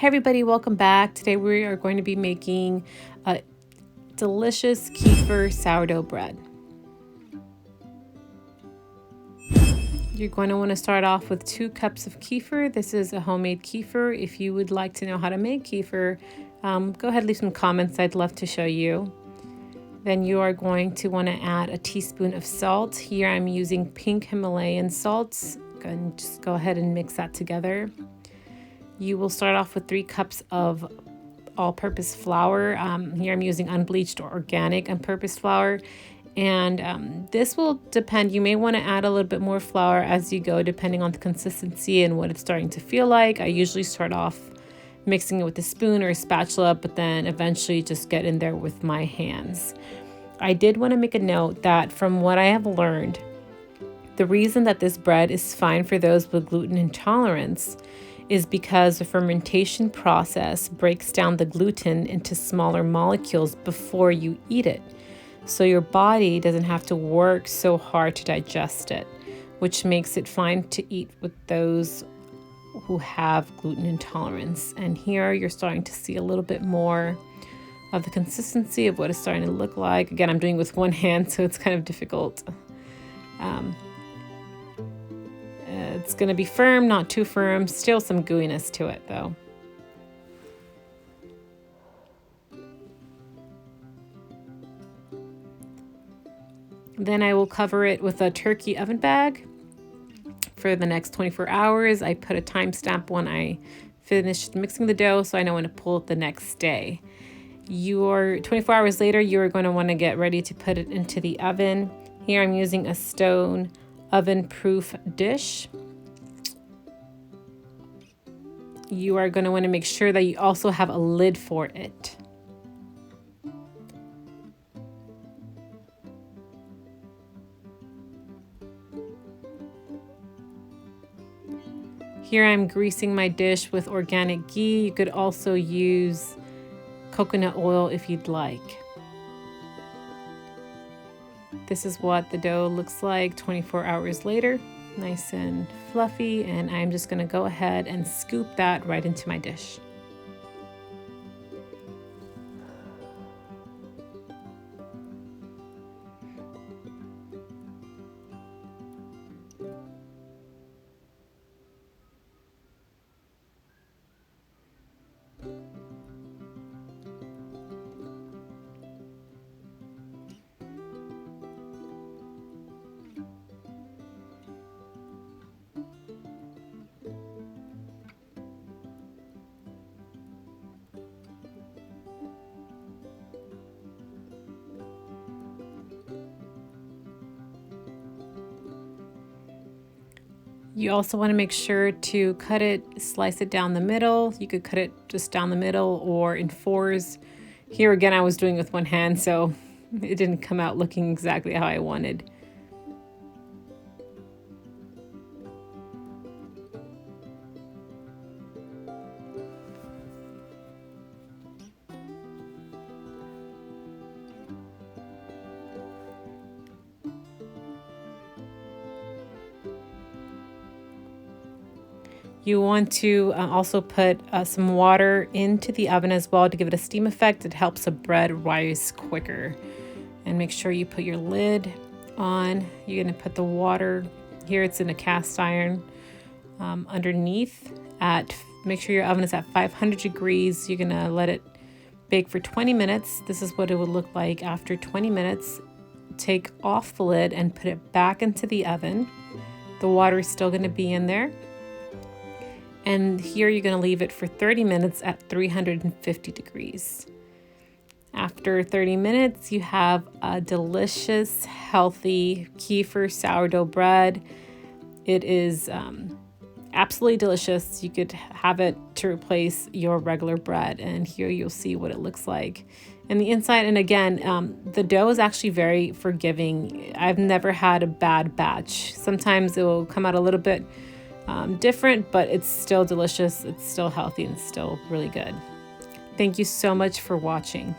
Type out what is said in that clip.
Hey everybody, welcome back. Today we are going to be making a delicious kefir sourdough bread. You're going to want to start off with 2 cups of kefir. This is a homemade kefir. If you would like to know how to make kefir, go ahead and leave some comments. I'd love to show you. Then you are going to want to add a teaspoon of salt. Here I'm using pink Himalayan salts. And just go ahead and mix that together. You will start off with 3 cups of all-purpose flour. Here I'm using unbleached or organic all-purpose flour. And this will depend. You may want to add a little bit more flour as you go, depending on the consistency and what it's starting to feel like. I usually start off mixing it with a spoon or a spatula, but then eventually just get in there with my hands. I did want to make a note that from what I have learned, the reason that this bread is fine for those with gluten intolerance is because the fermentation process breaks down the gluten into smaller molecules before you eat it. So your body doesn't have to work so hard to digest it, which makes it fine to eat with those who have gluten intolerance. And here you're starting to see a little bit more of the consistency of what it's starting to look like. Again, I'm doing with one hand, so it's kind of difficult. It's going to be firm, not too firm, still some gooiness to it though. Then I will cover it with a turkey oven bag for the next 24 hours. I put a timestamp when I finished mixing the dough so I know when to pull it the next day. 24 hours later, you're going to want to get ready to put it into the oven. Here I'm using a stone oven-proof dish. You are going to want to make sure that you also have a lid for it. Here I'm greasing my dish with organic ghee. You could also use coconut oil if you'd like. This is what the dough looks like 24 hours later. Nice and fluffy, and I'm just going to go ahead and scoop that right into my dish. You also want to make sure to slice it down the middle. You could cut it just down the middle or in 4s. Here again, I was doing with one hand, so it didn't come out looking exactly how I wanted. You want to also put some water into the oven as well to give it a steam effect. It helps the bread rise quicker. And make sure you put your lid on. You're going to put the water, here it's in a cast iron, underneath. Make sure your oven is at 500 degrees. You're going to let it bake for 20 minutes. This is what it would look like after 20 minutes. Take off the lid and put it back into the oven. The water is still going to be in there. And here you're going to leave it for 30 minutes at 350 degrees. After 30 minutes, you have a delicious, healthy kefir sourdough bread. It is absolutely delicious. You could have it to replace your regular bread. And here you'll see what it looks like. And the inside, and again, the dough is actually very forgiving. I've never had a bad batch. Sometimes it will come out a little bit different, but it's still delicious, it's still healthy, and still really good. Thank you so much for watching.